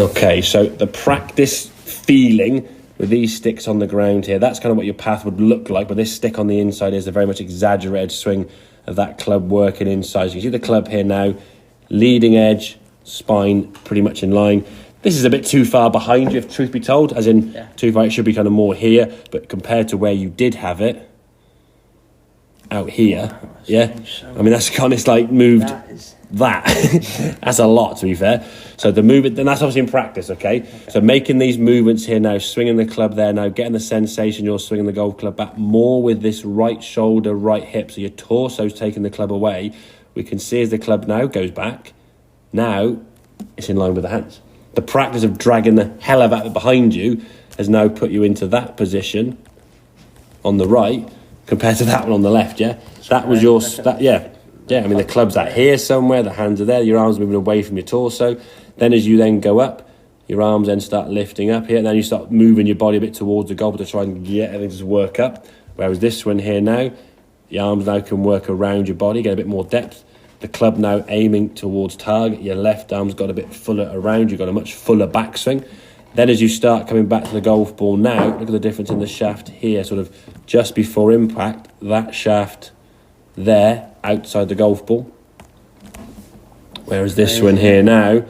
Okay, so the practice feeling with these sticks on the ground here, that's kind of what your path would look like, but this stick on the inside is a very much exaggerated swing of that club working inside. So you see the club here now, leading edge, spine pretty much in line. This is a bit too far behind you, if truth be told, as in too far. It should be kind of more here, but compared to where you did have it out here, I mean, that's kind of like moved that. That's a lot, to be fair. So the movement, then that's obviously in practice, okay? So making these movements here now, swinging the club there now, getting the sensation you're swinging the golf club back more with this right shoulder, right hip, so your torso's taking the club away. We can see as the club now goes back, now it's in line with the hands. The practice of dragging the hell out of it behind you has now put you into that position on the right compared to that one on the left, yeah? That was your, I mean, the club's out here somewhere, the hands are there, your arms moving away from your torso. Then as you then go up, your arms then start lifting up here, and then you start moving your body a bit towards the goal to try and get everything to work up. Whereas this one here now, the arms now can work around your body, get a bit more depth. The club now aiming towards target. Your left arm's got a bit fuller around. You've got a much fuller backswing. Then as you start coming back to the golf ball now, look at the difference in the shaft here, sort of just before impact, that shaft there outside the golf ball. Whereas this one here now,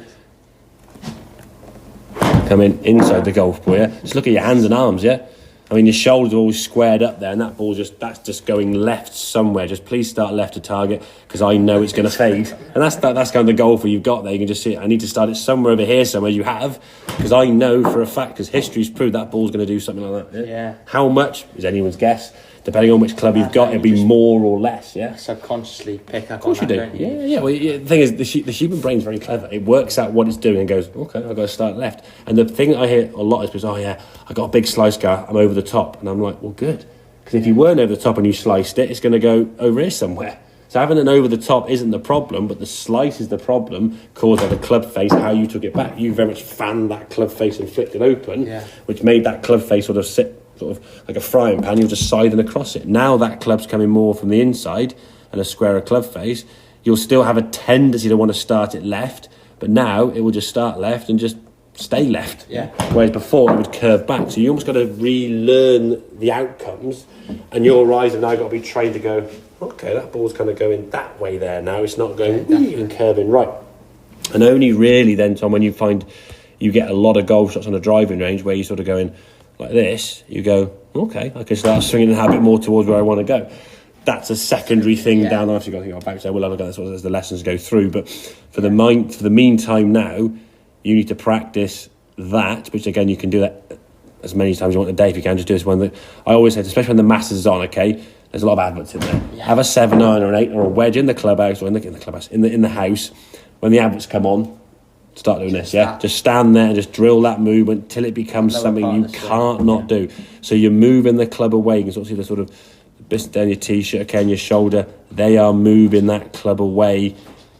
coming inside the golf ball, yeah? Just look at your hands and arms, yeah? I mean, your shoulders are always squared up there, and that ball's that's just going left somewhere. Just please start left to target, because I know it's going to fade. And that's kind of the golfer you've got there. You can just see it. I need to start it somewhere over here, somewhere you have, because I know for a fact, because history's proved that ball's going to do something like that. Yeah. How much is anyone's guess? Depending on which club you've got, it'll be more or less, yeah? Subconsciously pick up. Of course you do. Yeah. Well, the thing is, the human brain's very clever. It works out what it's doing and goes, okay, I've got to start left. And the thing I hear a lot is people say, oh yeah, I got a big slice guy, I'm over the top. And I'm like, well, good. Because if you weren't over the top and you sliced it, it's going to go over here somewhere. So having an over the top isn't the problem, but the slice is the problem caused by the club face, how you took it back. You very much fanned that club face and flicked it open, which made that club face sort of sit sort of like a frying pan. You're just siding across it. Now that club's coming more from the inside and a squarer club face, you'll still have a tendency to want to start it left, but now it will just start left and just stay left. Whereas before it would curve back. So you almost got to relearn the outcomes, and your eyes have now got to be trained to go, okay, that ball's kind of going that way there now. It's not going and curving right. And only really then, Tom, when you find you get a lot of golf shots on a driving range where you're sort of going like this, you go, okay, I can start swinging and have a bit more towards where I want to go. That's a secondary thing down there. I've got to think about it. We'll have a look at this as the lessons go through. But for the meantime now, you need to practice that, which again, you can do that as many times as you want a day if you can. Just do this one. That I always say, especially when the Masters is on, okay, there's a lot of adverts in there. Have a 7-iron or an 8 or a wedge in the clubhouse, or in the house. When the adverts come on, start doing this, just stand there and just drill that movement till it becomes something you can't not do. So you're moving the club away. You can sort of see the sort of bit down your t-shirt, okay, and your shoulder. They are moving that club away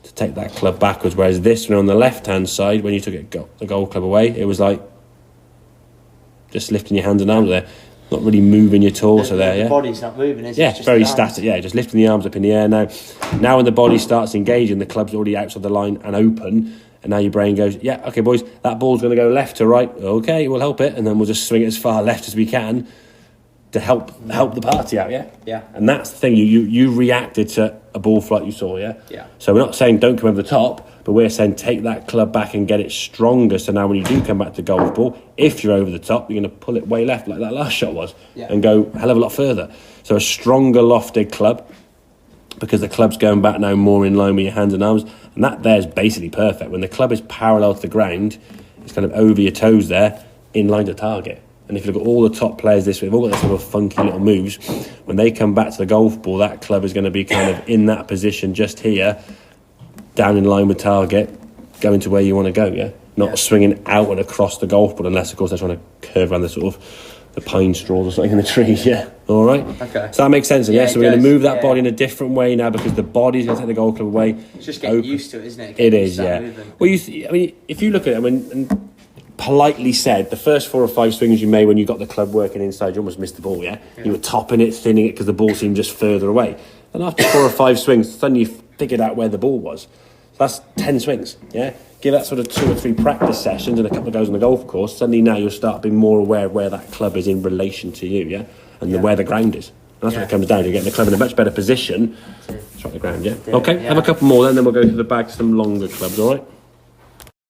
to take that club backwards. Whereas this one on the left-hand side, when you took the gold club away, it was like just lifting your hands and arms there, not really moving your torso there. The body's not moving, is it? It's very static. Just lifting the arms up in the air. Now when the body starts engaging, the club's already outside the line and open. And now your brain goes, okay, boys, that ball's going to go left to right. Okay, we'll help it. And then we'll just swing it as far left as we can to help the party out, Yeah. And that's the thing. You reacted to a ball flight you saw, Yeah. So we're not saying don't come over the top, but we're saying take that club back and get it stronger. So now when you do come back to golf ball, if you're over the top, you're going to pull it way left like that last shot was and go a hell of a lot further. So a stronger lofted club, because the club's going back now more in line with your hands and arms. And that there's basically perfect. When the club is parallel to the ground, it's kind of over your toes there, in line to target. And if you look at all the top players this week, they've all got their sort of funky little moves. When they come back to the golf ball, that club is going to be kind of in that position just here, down in line with target, going to where you want to go, Not swinging out and across the golf ball, unless, of course, they're trying to curve around the sort of the pine straws or something in the trees, All right? Okay. So that makes sense, so we're going to move that body in a different way now, because the body's going to take the golf club away. It's just getting used to it, isn't it? It is, moving. Well, if you look at it, and politely said, the first 4 or 5 swings you made when you got the club working inside, you almost missed the ball, You were topping it, thinning it, because the ball seemed just further away. And after 4 or 5 swings, suddenly you figured out where the ball was. that's 10 swings. Yeah, give that sort of 2 or 3 practice sessions and a couple of goes on the golf course. Suddenly now you'll start being more aware of where that club is in relation to you. Yeah, and where the ground is. And that's what it comes down to. You're getting the club in a much better position. Strike the ground. Yeah. Okay. Have a couple more then we'll go to the bag to some longer clubs. All right.